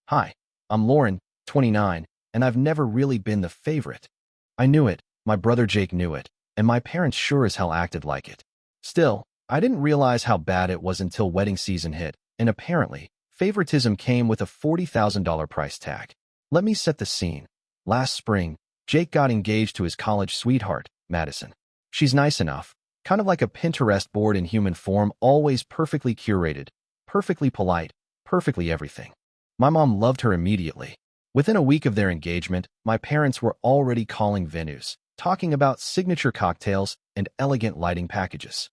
Hi, I'm Lauren, 29, and I've never really been the favorite. I knew it, my brother Jake knew it, and my parents sure as hell acted like it. Still, I didn't realize how bad it was until wedding season hit, and apparently, favoritism came with a $40,000 price tag. Let me set the scene. Last spring, Jake got engaged to his college sweetheart, Madison. She's nice enough, kind of like a Pinterest board in human form, always perfectly curated, perfectly polite, perfectly everything. My mom loved her immediately. Within a week of their engagement, my parents were already calling venues, talking about signature cocktails and elegant lighting packages.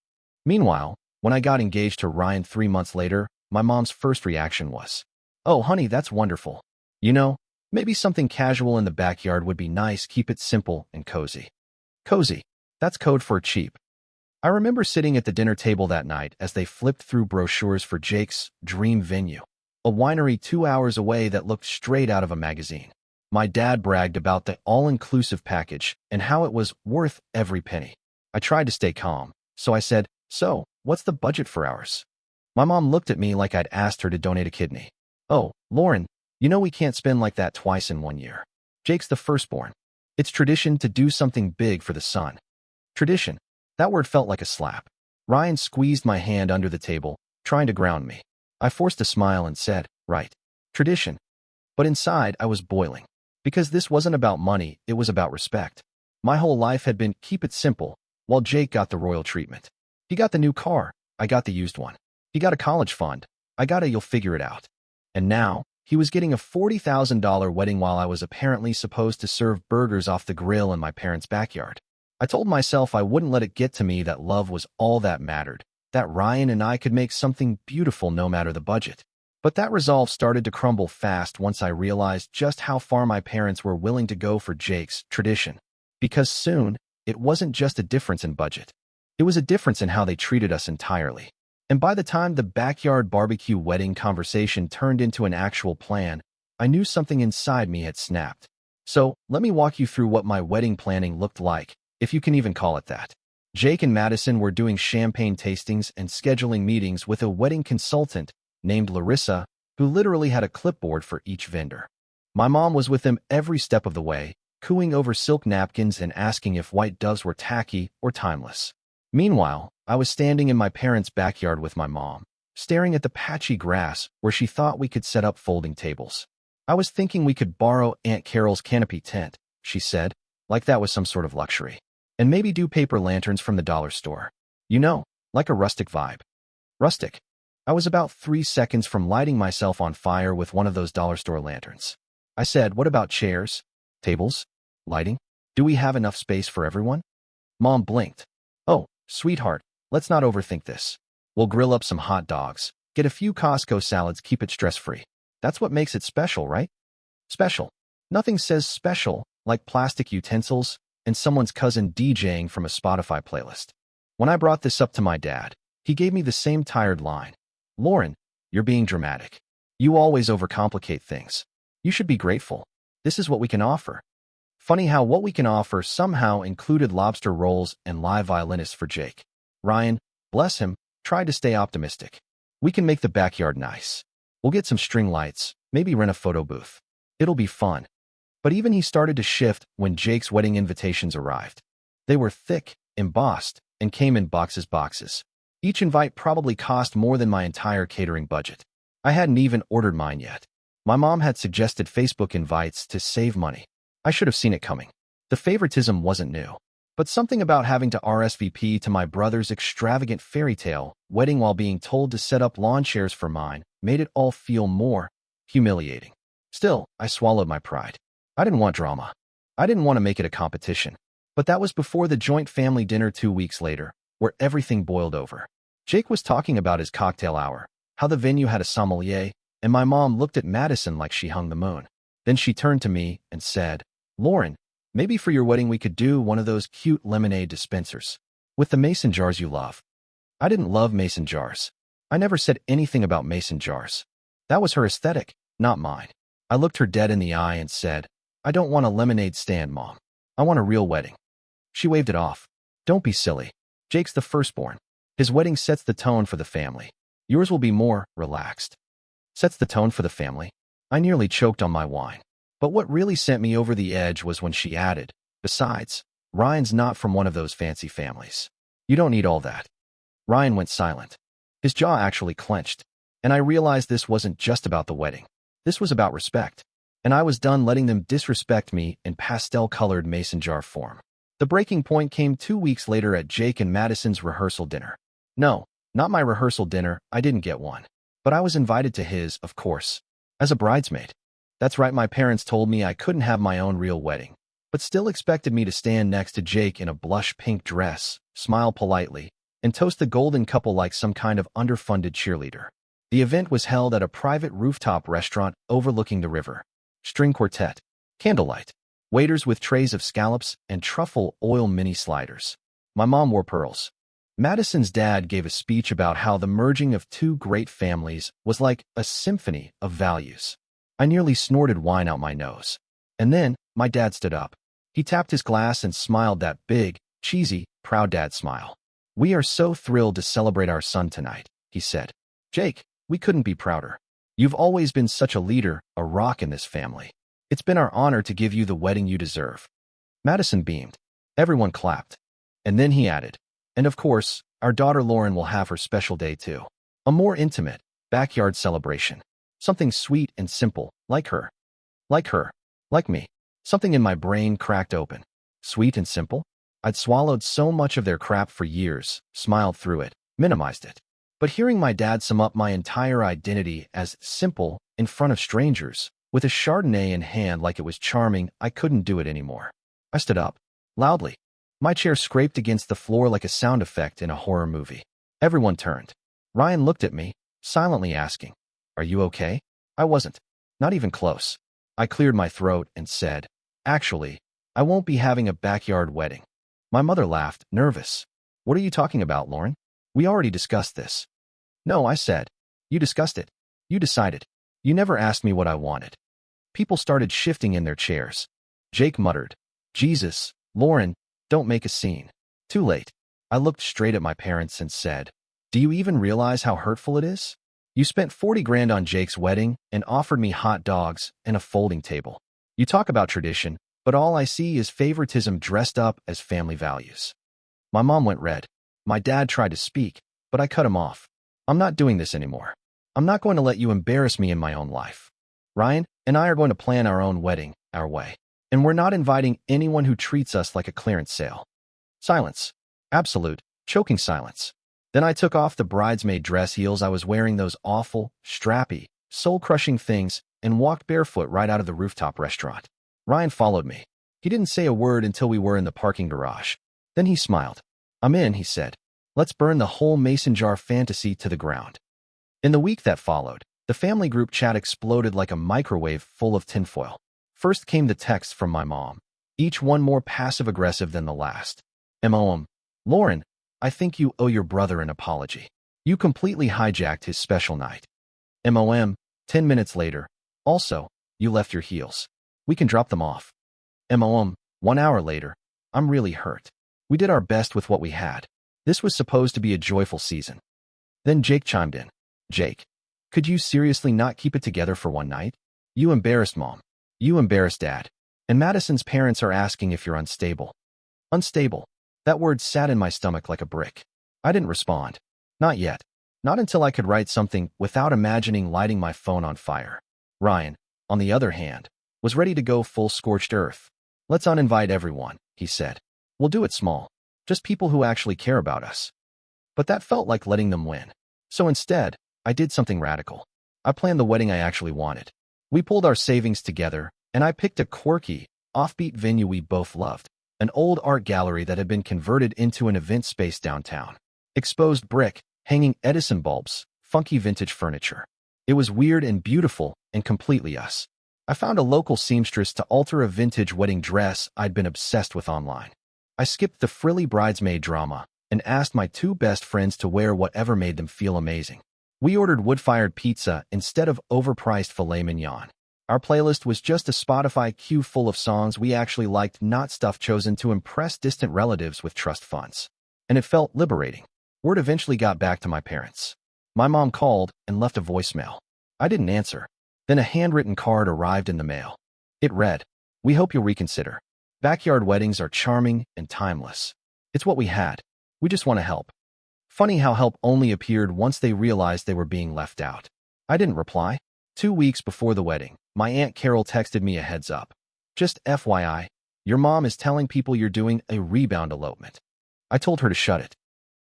Meanwhile, when I got engaged to Ryan 3 months later, my mom's first reaction was, "Oh, honey, that's wonderful. You know, maybe something casual in the backyard would be nice, keep it simple and cozy." Cozy. That's code for cheap. I remember sitting at the dinner table that night as they flipped through brochures for Jake's dream venue, a winery 2 hours away that looked straight out of a magazine. My dad bragged about the all-inclusive package and how it was worth every penny. I tried to stay calm, so I said, "So, what's the budget for ours?" My mom looked at me like I'd asked her to donate a kidney. "Oh, Lauren, you know we can't spend like that twice in 1 year. Jake's the firstborn. It's tradition to do something big for the son." Tradition. That word felt like a slap. Ryan squeezed my hand under the table, trying to ground me. I forced a smile and said, "Right. Tradition." But inside, I was boiling. Because this wasn't about money, it was about respect. My whole life had been keep it simple, while Jake got the royal treatment. He got the new car, I got the used one. He got a college fund, I got a you'll figure it out. And now, he was getting a $40,000 wedding while I was apparently supposed to serve burgers off the grill in my parents' backyard. I told myself I wouldn't let it get to me that love was all that mattered, that Ryan and I could make something beautiful no matter the budget. But that resolve started to crumble fast once I realized just how far my parents were willing to go for Jake's tradition. Because soon, it wasn't just a difference in budget. It was a difference in how they treated us entirely. And by the time the backyard barbecue wedding conversation turned into an actual plan, I knew something inside me had snapped. So, let me walk you through what my wedding planning looked like, if you can even call it that. Jake and Madison were doing champagne tastings and scheduling meetings with a wedding consultant named Larissa, who literally had a clipboard for each vendor. My mom was with them every step of the way, cooing over silk napkins and asking if white doves were tacky or timeless. Meanwhile, I was standing in my parents' backyard with my mom, staring at the patchy grass where she thought we could set up folding tables. "I was thinking we could borrow Aunt Carol's canopy tent," she said, like that was some sort of luxury. "And maybe do paper lanterns from the dollar store. You know, like a rustic vibe." Rustic. I was about 3 seconds from lighting myself on fire with one of those dollar store lanterns. I said, "What about chairs? Tables? Lighting? Do we have enough space for everyone?" Mom blinked. "Oh, sweetheart, let's not overthink this. We'll grill up some hot dogs, get a few Costco salads, keep it stress-free. That's what makes it special, right?" Special. Nothing says special like plastic utensils and someone's cousin DJing from a Spotify playlist. When I brought this up to my dad, he gave me the same tired line. "Lauren, you're being dramatic. You always overcomplicate things. You should be grateful. This is what we can offer." Funny how what we can offer somehow included lobster rolls and live violinists for Jake. Ryan, bless him, tried to stay optimistic. "We can make the backyard nice. We'll get some string lights, maybe rent a photo booth. It'll be fun." But even he started to shift when Jake's wedding invitations arrived. They were thick, embossed, and came in boxes. Each invite probably cost more than my entire catering budget. I hadn't even ordered mine yet. My mom had suggested Facebook invites to save money. I should have seen it coming. The favoritism wasn't new. But something about having to RSVP to my brother's extravagant fairy tale wedding while being told to set up lawn chairs for mine made it all feel more humiliating. Still, I swallowed my pride. I didn't want drama. I didn't want to make it a competition. But that was before the joint family dinner 2 weeks later, where everything boiled over. Jake was talking about his cocktail hour, how the venue had a sommelier, and my mom looked at Madison like she hung the moon. Then she turned to me and said, "Lauren, maybe for your wedding we could do one of those cute lemonade dispensers with the mason jars you love." I didn't love mason jars. I never said anything about mason jars. That was her aesthetic, not mine. I looked her dead in the eye and said, "I don't want a lemonade stand, Mom. I want a real wedding." She waved it off. "Don't be silly. Jake's the firstborn. His wedding sets the tone for the family. Yours will be more relaxed." Sets the tone for the family? I nearly choked on my wine. But what really sent me over the edge was when she added, "Besides, Ryan's not from one of those fancy families. You don't need all that." Ryan went silent. His jaw actually clenched, and I realized this wasn't just about the wedding. This was about respect, and I was done letting them disrespect me in pastel-colored mason jar form. The breaking point came 2 weeks later at Jake and Madison's rehearsal dinner. No, not my rehearsal dinner, I didn't get one. But I was invited to his, of course, as a bridesmaid. That's right, my parents told me I couldn't have my own real wedding, but still expected me to stand next to Jake in a blush pink dress, smile politely, and toast the golden couple like some kind of underfunded cheerleader. The event was held at a private rooftop restaurant overlooking the river. String quartet, candlelight, waiters with trays of scallops and truffle oil mini sliders. My mom wore pearls. Madison's dad gave a speech about how the merging of two great families was like a symphony of values. I nearly snorted wine out my nose. And then, my dad stood up. He tapped his glass and smiled that big, cheesy, proud dad smile. "We are so thrilled to celebrate our son tonight," he said. "Jake, we couldn't be prouder. You've always been such a leader, a rock in this family. It's been our honor to give you the wedding you deserve." Madison beamed. Everyone clapped. And then he added, "And of course, our daughter Lauren will have her special day too. A more intimate, backyard celebration. Something sweet and simple, like her. Like her. Like me." Something in my brain cracked open. Sweet and simple? I'd swallowed so much of their crap for years, smiled through it, minimized it. But hearing my dad sum up my entire identity as simple in front of strangers, with a Chardonnay in hand like it was charming, I couldn't do it anymore. I stood up, loudly. My chair scraped against the floor like a sound effect in a horror movie. Everyone turned. Ryan looked at me, silently asking, "Are you okay?" I wasn't. Not even close. I cleared my throat and said, "Actually, I won't be having a backyard wedding." My mother laughed, nervous. "What are you talking about, Lauren? We already discussed this." "No," I said. "You discussed it. You decided. You never asked me what I wanted." People started shifting in their chairs. Jake muttered, "Jesus, Lauren, don't make a scene." Too late. I looked straight at my parents and said, "Do you even realize how hurtful it is? You spent 40 grand on Jake's wedding and offered me hot dogs and a folding table. You talk about tradition, but all I see is favoritism dressed up as family values." My mom went red. My dad tried to speak, but I cut him off. "I'm not doing this anymore. I'm not going to let you embarrass me in my own life. Ryan and I are going to plan our own wedding, our way. And we're not inviting anyone who treats us like a clearance sale." Silence. Absolute, choking silence. Then I took off the bridesmaid dress heels I was wearing, those awful, strappy, soul-crushing things, and walked barefoot right out of the rooftop restaurant. Ryan followed me. He didn't say a word until we were in the parking garage. Then he smiled. "I'm in," he said. "Let's burn the whole mason jar fantasy to the ground." In the week that followed, the family group chat exploded like a microwave full of tinfoil. First came the texts from my mom, each one more passive-aggressive than the last. "MOM. Lauren, I think you owe your brother an apology. You completely hijacked his special night." "MOM. 10 minutes later. Also, you left your heels. We can drop them off." "MOM. 1 hour later. I'm really hurt. We did our best with what we had. This was supposed to be a joyful season." Then Jake chimed in. "Jake, could you seriously not keep it together for one night? You embarrassed Mom. You embarrassed Dad. And Madison's parents are asking if you're unstable." Unstable. That word sat in my stomach like a brick. I didn't respond. Not yet. Not until I could write something without imagining lighting my phone on fire. Ryan, on the other hand, was ready to go full scorched earth. "Let's uninvite everyone," he said. "We'll do it small. Just people who actually care about us." But that felt like letting them win. So instead, I did something radical. I planned the wedding I actually wanted. We pulled our savings together, and I picked a quirky, offbeat venue we both loved. An old art gallery that had been converted into an event space downtown. Exposed brick, hanging Edison bulbs, funky vintage furniture. It was weird and beautiful and completely us. I found a local seamstress to alter a vintage wedding dress I'd been obsessed with online. I skipped the frilly bridesmaid drama and asked my 2 best friends to wear whatever made them feel amazing. We ordered wood-fired pizza instead of overpriced filet mignon. Our playlist was just a Spotify queue full of songs we actually liked, not stuff chosen to impress distant relatives with trust funds. And it felt liberating. Word eventually got back to my parents. My mom called and left a voicemail. I didn't answer. Then a handwritten card arrived in the mail. It read, "We hope you'll reconsider. Backyard weddings are charming and timeless. It's what we had. We just want to help." Funny how help only appeared once they realized they were being left out. I didn't reply. 2 weeks before the wedding, my Aunt Carol texted me a heads up. "Just FYI, your mom is telling people you're doing a rebound elopement." I told her to shut it.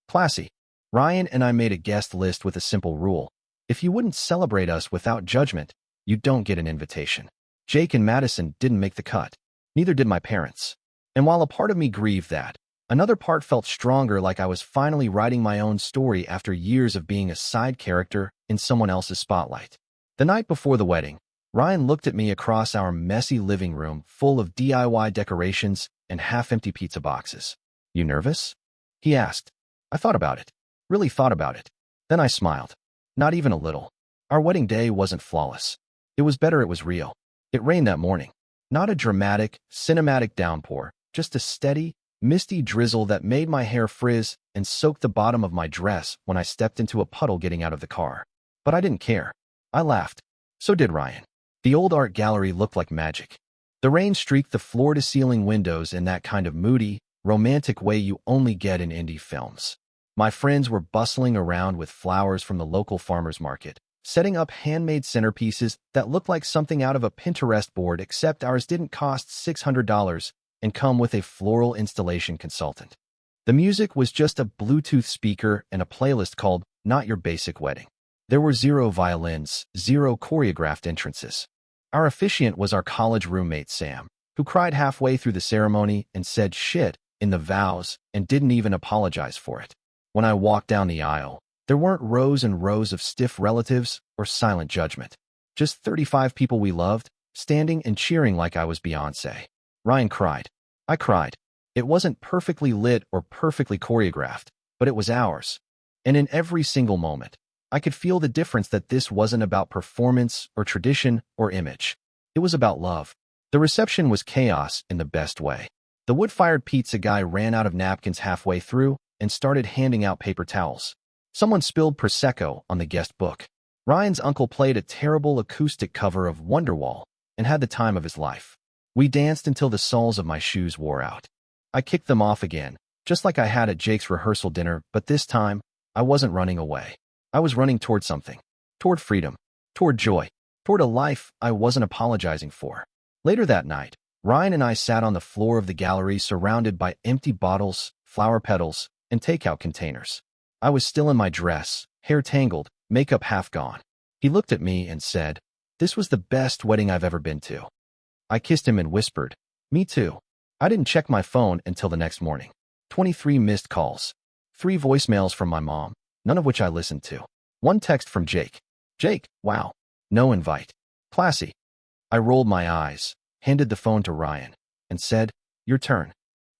Classy. Ryan and I made a guest list with a simple rule. If you wouldn't celebrate us without judgment, you don't get an invitation. Jake and Madison didn't make the cut. Neither did my parents. And while a part of me grieved that, another part felt stronger, like I was finally writing my own story after years of being a side character in someone else's spotlight. The night before the wedding, Ryan looked at me across our messy living room full of DIY decorations and half-empty pizza boxes. "You nervous?" he asked. I thought about it. Really thought about it. Then I smiled. Not even a little. Our wedding day wasn't flawless. It was better it was real. It rained that morning. Not a dramatic, cinematic downpour, just a steady, misty drizzle that made my hair frizz and soaked the bottom of my dress when I stepped into a puddle getting out of the car. But I didn't care. I laughed. So did Ryan. The old art gallery looked like magic. The rain streaked the floor-to-ceiling windows in that kind of moody, romantic way you only get in indie films. My friends were bustling around with flowers from the local farmer's market, setting up handmade centerpieces that looked like something out of a Pinterest board, except ours didn't cost $600 and come with a floral installation consultant. The music was just a Bluetooth speaker and a playlist called Not Your Basic Wedding. There were 0 violins, 0 choreographed entrances. Our officiant was our college roommate Sam, who cried halfway through the ceremony and said shit in the vows and didn't even apologize for it. When I walked down the aisle, there weren't rows and rows of stiff relatives or silent judgment. Just 35 people we loved, standing and cheering like I was Beyoncé. Ryan cried. I cried. It wasn't perfectly lit or perfectly choreographed, but it was ours. And in every single moment, I could feel the difference, that this wasn't about performance or tradition or image. It was about love. The reception was chaos in the best way. The wood-fired pizza guy ran out of napkins halfway through and started handing out paper towels. Someone spilled Prosecco on the guest book. Ryan's uncle played a terrible acoustic cover of Wonderwall and had the time of his life. We danced until the soles of my shoes wore out. I kicked them off again, just like I had at Jake's rehearsal dinner, but this time, I wasn't running away. I was running toward something. Toward freedom. Toward joy. Toward a life I wasn't apologizing for. Later that night, Ryan and I sat on the floor of the gallery surrounded by empty bottles, flower petals, and takeout containers. I was still in my dress, hair tangled, makeup half gone. He looked at me and said, "This was the best wedding I've ever been to." I kissed him and whispered, "Me too." I didn't check my phone until the next morning. 23 missed calls. 3 voicemails from my mom, none of which I listened to. 1 text from Jake. "Jake, wow. No invite. Classy." I rolled my eyes, handed the phone to Ryan, and said, "Your turn."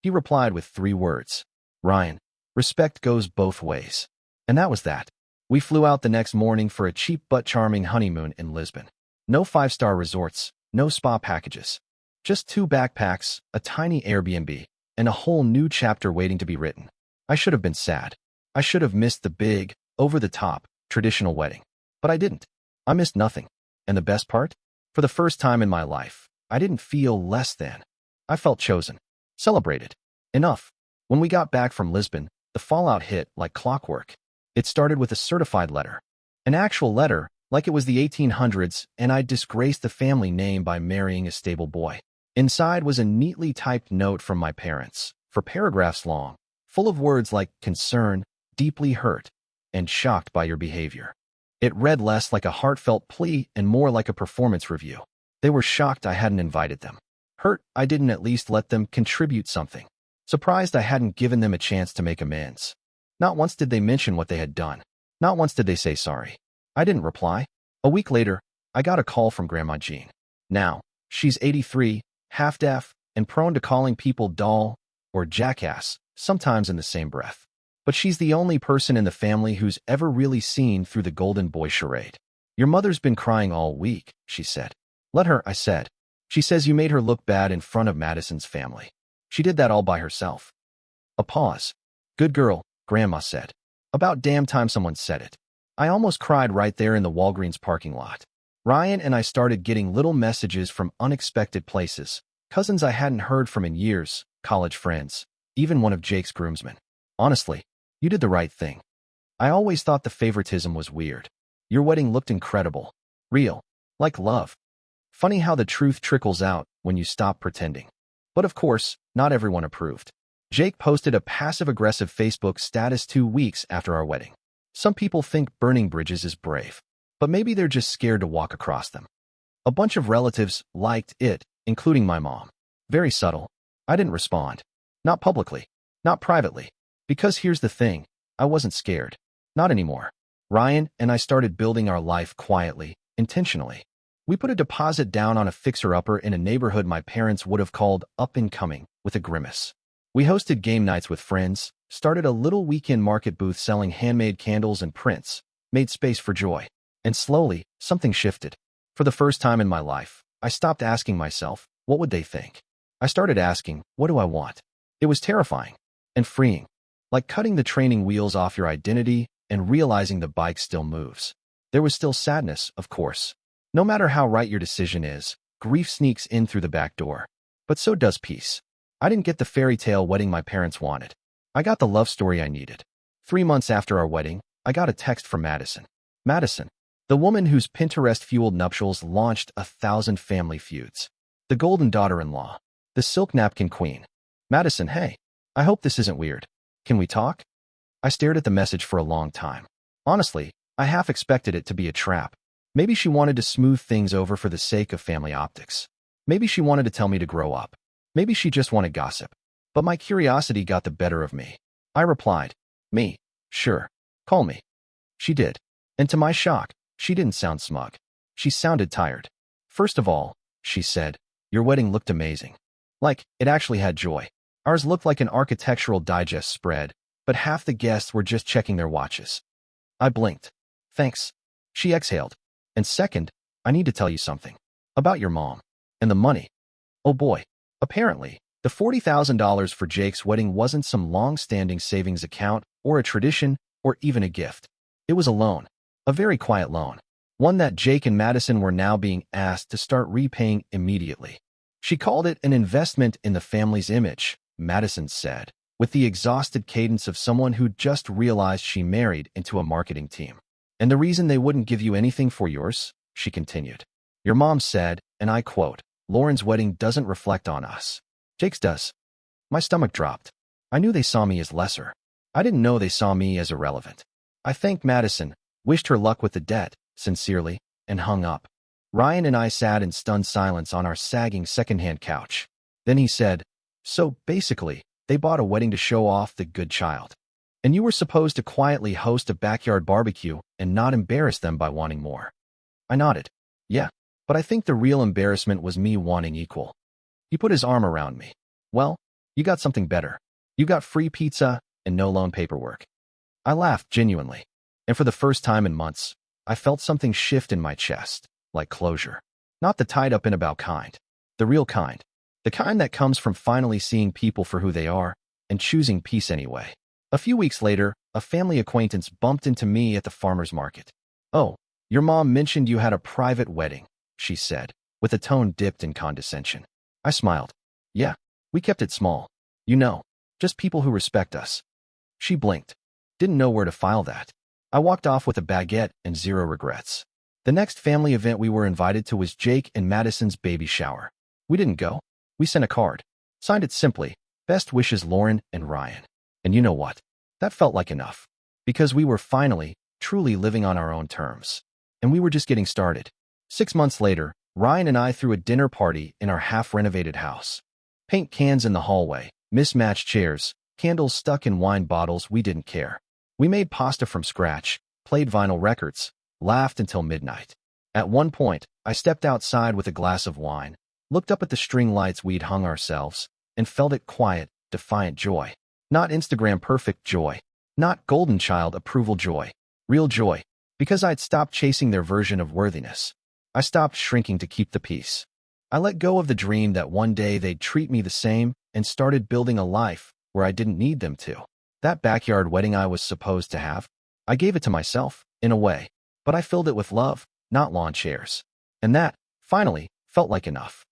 He replied with 3 words. "Ryan, respect goes both ways." And that was that. We flew out the next morning for a cheap but charming honeymoon in Lisbon. No 5-star resorts, no spa packages. Just 2 backpacks, a tiny Airbnb, and a whole new chapter waiting to be written. I should have been sad. I should have missed the big, over-the-top, traditional wedding. But I didn't. I missed nothing. And the best part? For the first time in my life, I didn't feel less than. I felt chosen. Celebrated. Enough. When we got back from Lisbon, the fallout hit like clockwork. It started with a certified letter. An actual letter, like it was the 1800s, and I'd disgraced the family name by marrying a stable boy. Inside was a neatly typed note from my parents, for paragraphs long, full of words like concern, deeply hurt, and shocked by your behavior. It read less like a heartfelt plea and more like a performance review. They were shocked I hadn't invited them. Hurt I didn't at least let them contribute something. Surprised I hadn't given them a chance to make amends. Not once did they mention what they had done. Not once did they say sorry. I didn't reply. A week later, I got a call from Grandma Jean. Now, she's 83, half-deaf, and prone to calling people doll or jackass, sometimes in the same breath. But she's the only person in the family who's ever really seen through the golden boy charade. "Your mother's been crying all week," she said. "Let her," I said. "She says you made her look bad in front of Madison's family. She did that all by herself." A pause. "Good girl," Grandma said. "About damn time someone said it." I almost cried right there in the Walgreens parking lot. Ryan and I started getting little messages from unexpected places, cousins I hadn't heard from in years, college friends, even one of Jake's groomsmen. Honestly, you did the right thing. I always thought the favoritism was weird. Your wedding looked incredible. Real. Like love. Funny how the truth trickles out when you stop pretending. But of course, not everyone approved. Jake posted a passive-aggressive Facebook status 2 weeks after our wedding. Some people think burning bridges is brave, but maybe they're just scared to walk across them. A bunch of relatives liked it, including my mom. Very subtle. I didn't respond. Not publicly. Not privately. Because here's the thing, I wasn't scared. Not anymore. Ryan and I started building our life quietly, intentionally. We put a deposit down on a fixer-upper in a neighborhood my parents would have called up-and-coming, with a grimace. We hosted game nights with friends, started a little weekend market booth selling handmade candles and prints, made space for joy. And slowly, something shifted. For the first time in my life, I stopped asking myself, what would they think? I started asking, what do I want? It was terrifying and freeing, like cutting the training wheels off your identity and realizing the bike still moves. There was still sadness, of course. No matter how right your decision is, grief sneaks in through the back door. But so does peace. I didn't get the fairy tale wedding my parents wanted. I got the love story I needed. 3 months after our wedding, I got a text from Madison. Madison, the woman whose Pinterest-fueled nuptials launched 1,000 family feuds. The golden daughter-in-law. The silk napkin queen. Madison, hey, I hope this isn't weird. Can we talk? I stared at the message for a long time. Honestly, I half expected it to be a trap. Maybe she wanted to smooth things over for the sake of family optics. Maybe she wanted to tell me to grow up. Maybe she just wanted gossip. But my curiosity got the better of me. I replied, me, sure, call me. She did. And to my shock, she didn't sound smug. She sounded tired. First of all, she said, your wedding looked amazing. Like, it actually had joy. Ours looked like an Architectural Digest spread, but half the guests were just checking their watches. I blinked. Thanks. She exhaled. And second, I need to tell you something. About your mom. And the money. Oh boy. Apparently, the $40,000 for Jake's wedding wasn't some long-standing savings account, or a tradition, or even a gift. It was a loan. A very quiet loan. One that Jake and Madison were now being asked to start repaying immediately. She called it an investment in the family's image, Madison said, with the exhausted cadence of someone who just realized she married into a marketing team. And the reason they wouldn't give you anything for yours, she continued. Your mom said, and I quote, Lauren's wedding doesn't reflect on us. Jake's does. My stomach dropped. I knew they saw me as lesser. I didn't know they saw me as irrelevant. I thanked Madison, wished her luck with the debt, sincerely, and hung up. Ryan and I sat in stunned silence on our sagging secondhand couch. Then he said, so basically, they bought a wedding to show off the good child. And you were supposed to quietly host a backyard barbecue and not embarrass them by wanting more. I nodded. Yeah, but I think the real embarrassment was me wanting equal. He put his arm around me. Well, you got something better. You got free pizza and no loan paperwork. I laughed genuinely. And for the first time in months, I felt something shift in my chest, like closure. Not the tied-up-in-about kind. The real kind. The kind that comes from finally seeing people for who they are and choosing peace anyway. A few weeks later, a family acquaintance bumped into me at the farmer's market. Oh, your mom mentioned you had a private wedding, she said, with a tone dipped in condescension. I smiled. Yeah, we kept it small. You know, just people who respect us. She blinked. Didn't know where to file that. I walked off with a baguette and zero regrets. The next family event we were invited to was Jake and Madison's baby shower. We didn't go. We sent a card. Signed it simply, best wishes Lauren and Ryan. And you know what? That felt like enough. Because we were finally, truly living on our own terms. And we were just getting started. 6 months later, Ryan and I threw a dinner party in our half-renovated house. Paint cans in the hallway, mismatched chairs, candles stuck in wine bottles, we didn't care. We made pasta from scratch, played vinyl records, laughed until midnight. At one point, I stepped outside with a glass of wine, looked up at the string lights we'd hung ourselves, and felt it quiet, defiant joy. Not Instagram-perfect joy. Not golden child approval joy. Real joy. Because I'd stopped chasing their version of worthiness. I stopped shrinking to keep the peace. I let go of the dream that one day they'd treat me the same and started building a life where I didn't need them to. That backyard wedding I was supposed to have, I gave it to myself, in a way, but I filled it with love, not lawn chairs. And that, finally, felt like enough.